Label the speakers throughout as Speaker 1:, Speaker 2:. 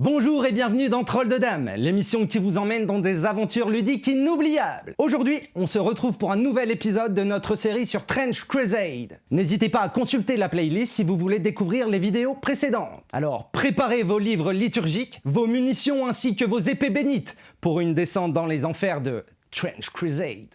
Speaker 1: Bonjour et bienvenue dans Troll de Dames, l'émission qui vous emmène dans des aventures ludiques inoubliables. Aujourd'hui, on se retrouve pour un nouvel épisode de notre série sur Trench Crusade. N'hésitez pas à consulter la playlist si vous voulez découvrir les vidéos précédentes. Alors préparez vos livres liturgiques, vos munitions ainsi que vos épées bénites pour une descente dans les enfers de Trench Crusade.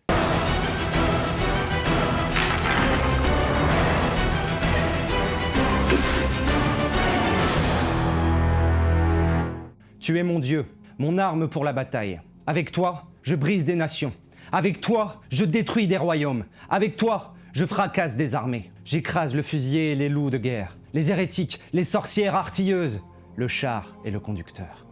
Speaker 1: Tu es mon Dieu, mon arme pour la bataille. Avec toi, je brise des nations. Avec toi, je détruis des royaumes. Avec toi, je fracasse des armées. J'écrase le fusilier et les loups de guerre, les hérétiques, les sorcières artilleuses, le char et le conducteur.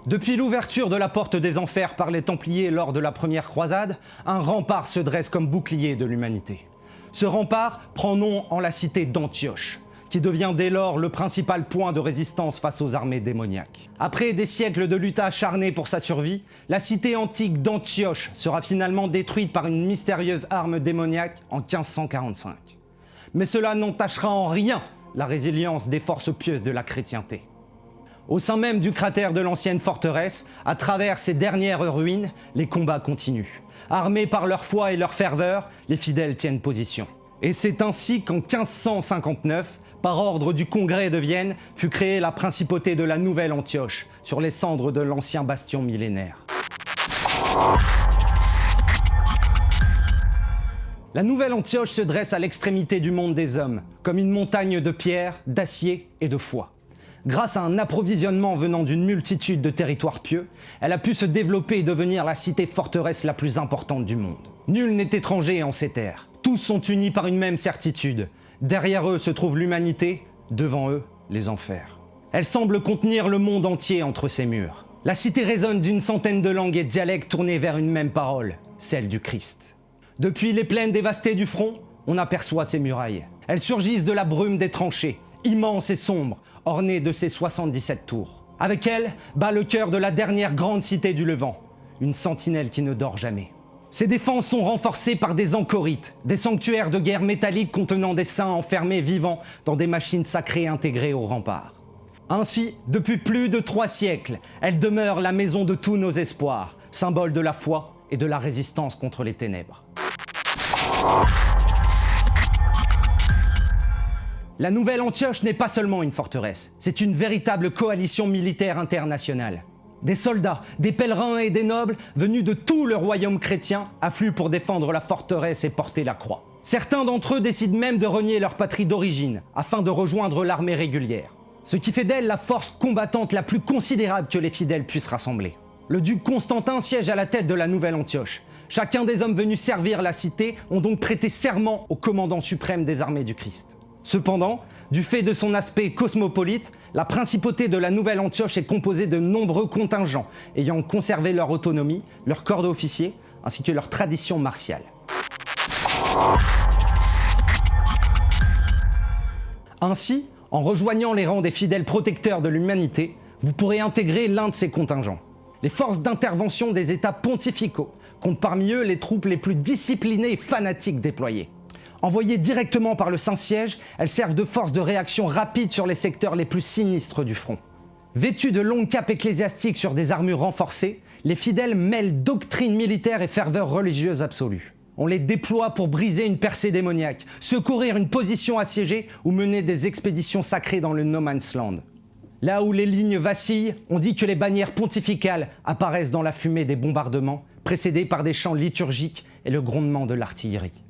Speaker 1: Depuis l'ouverture de la porte des enfers par les Templiers lors de la première croisade, un rempart se dresse comme bouclier de l'humanité. Ce rempart prend nom en la cité d'Antioche, qui devient dès lors le principal point de résistance face aux armées démoniaques. Après des siècles de lutte acharnée pour sa survie, la cité antique d'Antioche sera finalement détruite par une mystérieuse arme démoniaque en 1545. Mais cela n'entachera en rien la résilience des forces pieuses de la chrétienté. Au sein même du cratère de l'ancienne forteresse, à travers ses dernières ruines, les combats continuent. Armés par leur foi et leur ferveur, les fidèles tiennent position. Et c'est ainsi qu'en 1559, par ordre du Congrès de Vienne, fut créée la principauté de la Nouvelle Antioche, sur les cendres de l'ancien bastion millénaire. La Nouvelle Antioche se dresse à l'extrémité du monde des hommes, comme une montagne de pierre, d'acier et de foi. Grâce à un approvisionnement venant d'une multitude de territoires pieux, elle a pu se développer et devenir la cité-forteresse la plus importante du monde. Nul n'est étranger en ces terres. Tous sont unis par une même certitude. Derrière eux se trouve l'humanité, devant eux, les enfers. Elle semble contenir le monde entier entre ses murs. La cité résonne d'une centaine de langues et dialectes tournés vers une même parole, celle du Christ. Depuis les plaines dévastées du front, on aperçoit ses murailles. Elles surgissent de la brume des tranchées, immenses et sombres, ornées de ses 77 tours. Avec elles, bat le cœur de la dernière grande cité du Levant, une sentinelle qui ne dort jamais. Ces défenses sont renforcées par des anchorites, des sanctuaires de guerre métalliques contenant des saints enfermés vivants dans des machines sacrées intégrées aux remparts. Ainsi, depuis plus de 3 siècles, elle demeure la maison de tous nos espoirs, symbole de la foi et de la résistance contre les ténèbres. La Nouvelle Antioche n'est pas seulement une forteresse, c'est une véritable coalition militaire internationale. Des soldats, des pèlerins et des nobles venus de tout le royaume chrétien affluent pour défendre la forteresse et porter la croix. Certains d'entre eux décident même de renier leur patrie d'origine afin de rejoindre l'armée régulière. Ce qui fait d'elle la force combattante la plus considérable que les fidèles puissent rassembler. Le duc Constantin siège à la tête de la Nouvelle Antioche. Chacun des hommes venus servir la cité ont donc prêté serment au commandant suprême des armées du Christ. Cependant, du fait de son aspect cosmopolite, la principauté de la Nouvelle Antioche est composée de nombreux contingents ayant conservé leur autonomie, leur corps d'officiers, ainsi que leur tradition martiale. Ainsi, en rejoignant les rangs des fidèles protecteurs de l'humanité, vous pourrez intégrer l'un de ces contingents. Les forces d'intervention des États pontificaux comptent parmi eux les troupes les plus disciplinées et fanatiques déployées. Envoyées directement par le Saint-Siège, elles servent de force de réaction rapide sur les secteurs les plus sinistres du front. Vêtus de longues capes ecclésiastiques sur des armures renforcées, les fidèles mêlent doctrine militaire et ferveur religieuse absolue. On les déploie pour briser une percée démoniaque, secourir une position assiégée ou mener des expéditions sacrées dans le No Man's Land. Là où les lignes vacillent, on dit que les bannières pontificales apparaissent dans la fumée des bombardements, précédées par des chants liturgiques et le grondement de l'artillerie.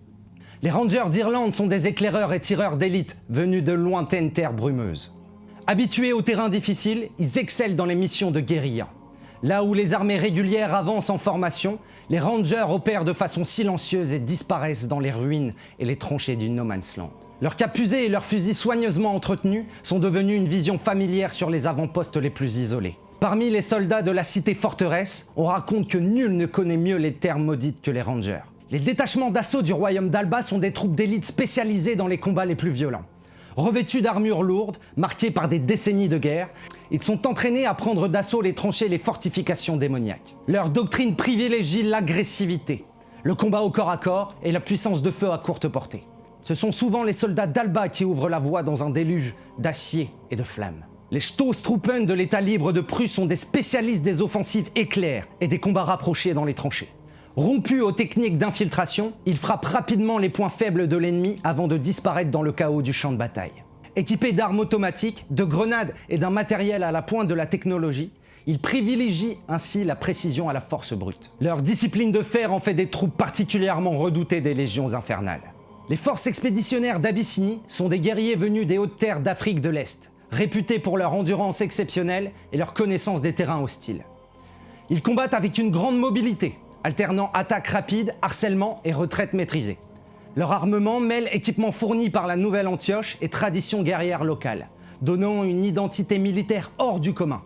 Speaker 1: Les Rangers d'Irlande sont des éclaireurs et tireurs d'élite venus de lointaines terres brumeuses. Habitués aux terrains difficiles, ils excellent dans les missions de guérilla. Là où les armées régulières avancent en formation, les Rangers opèrent de façon silencieuse et disparaissent dans les ruines et les tranchées du No Man's Land. Leurs capes usées et leurs fusils soigneusement entretenus sont devenus une vision familière sur les avant-postes les plus isolés. Parmi les soldats de la cité-forteresse, on raconte que nul ne connaît mieux les terres maudites que les Rangers. Les détachements d'assaut du royaume d'Alba sont des troupes d'élite spécialisées dans les combats les plus violents. Revêtus d'armures lourdes, marquées par des décennies de guerre, ils sont entraînés à prendre d'assaut les tranchées et les fortifications démoniaques. Leur doctrine privilégie l'agressivité, le combat au corps à corps et la puissance de feu à courte portée. Ce sont souvent les soldats d'Alba qui ouvrent la voie dans un déluge d'acier et de flammes. Les Stoßtruppen de l'État libre de Prusse sont des spécialistes des offensives éclairs et des combats rapprochés dans les tranchées. Rompus aux techniques d'infiltration, ils frappent rapidement les points faibles de l'ennemi avant de disparaître dans le chaos du champ de bataille. Équipés d'armes automatiques, de grenades et d'un matériel à la pointe de la technologie, ils privilégient ainsi la précision à la force brute. Leur discipline de fer en fait des troupes particulièrement redoutées des légions infernales. Les forces expéditionnaires d'Abyssinie sont des guerriers venus des hautes terres d'Afrique de l'Est, réputés pour leur endurance exceptionnelle et leur connaissance des terrains hostiles. Ils combattent avec une grande mobilité, alternant attaques rapides, harcèlement et retraite maîtrisée. Leur armement mêle équipements fournis par la Nouvelle-Antioche et traditions guerrières locales, donnant une identité militaire hors du commun.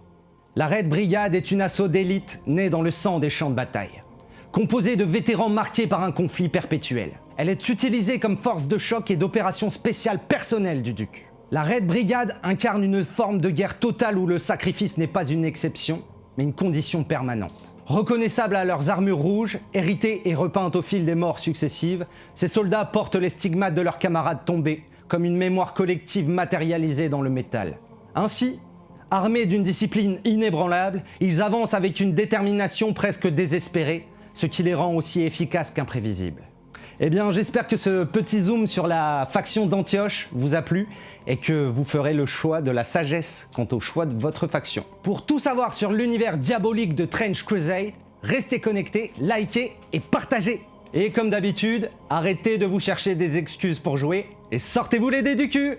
Speaker 1: La Red Brigade est une assaut d'élite née dans le sang des champs de bataille. Composée de vétérans marqués par un conflit perpétuel, elle est utilisée comme force de choc et d'opération spéciale personnelle du duc. La Red Brigade incarne une forme de guerre totale où le sacrifice n'est pas une exception, mais une condition permanente. Reconnaissables à leurs armures rouges, héritées et repeintes au fil des morts successives, ces soldats portent les stigmates de leurs camarades tombés, comme une mémoire collective matérialisée dans le métal. Ainsi, armés d'une discipline inébranlable, ils avancent avec une détermination presque désespérée, ce qui les rend aussi efficaces qu'imprévisibles. Eh bien, j'espère que ce petit zoom sur la faction d'Antioche vous a plu et que vous ferez le choix de la sagesse quant au choix de votre faction. Pour tout savoir sur l'univers diabolique de Trench Crusade, restez connectés, likez et partagez. Et comme d'habitude, arrêtez de vous chercher des excuses pour jouer et sortez-vous les dés du cul!